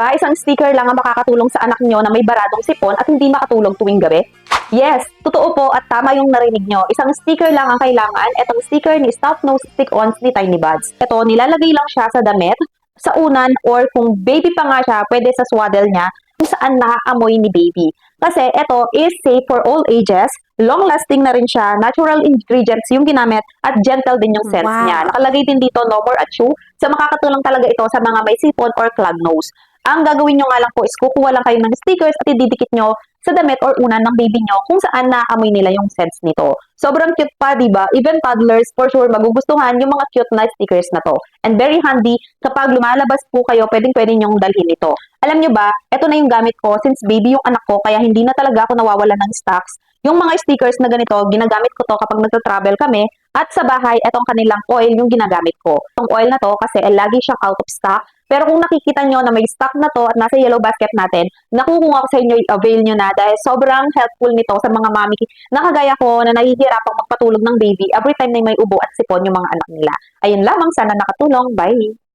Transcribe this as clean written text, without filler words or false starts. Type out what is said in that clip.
ba isang sticker lang ang makakatulong sa anak nyo na may baradong sipon at hindi makatulog tuwing gabi? Yes, totoo po at tama yung narinig nyo. Isang sticker lang ang kailangan. Itong sticker ni Stop Nose Stick-Ons ni Tiny Buds. Ito, nilalagay lang siya sa damit, sa unan, or kung baby pa nga siya, pwede sa swaddle niya kung saan naaamoy ni baby. Kasi ito is safe for all ages, long-lasting na rin siya, natural ingredients yung ginamit, at gentle din yung scent niya. Nakalagay din dito, no more achoo, so makakatulong talaga ito sa mga may sipon or clogged nose. Ang gagawin nyo nga lang po is kukuha lang kayo ng stickers at ididikit nyo sa damit or unan ng baby nyo kung saan naaamoy nila yung scents nito. Sobrang cute pa, di ba? Even toddlers, for sure, magugustuhan yung mga cute na stickers na to. And very handy, kapag lumalabas po kayo, pwedeng-pwede nyong dalhin ito. Alam nyo ba, ito na yung gamit ko since baby yung anak ko, kaya hindi na talaga ako nawawalan ng stocks. Yung mga stickers na ganito, ginagamit ko to kapag nagta-travel kami. At sa bahay, itong kanilang oil yung ginagamit ko. Itong oil na to kasi lagi siyang out of stock. Pero kung nakikita nyo na may stock na to at nasa yellow basket natin, nakukuha ko sa inyo, i-avail nyo na dahil sobrang helpful nito sa mga mami na kagaya ko na nahihirapang magpatulog ng baby every time na may ubo at sipon yung mga anak nila. Ayun lamang, sana nakatulong. Bye!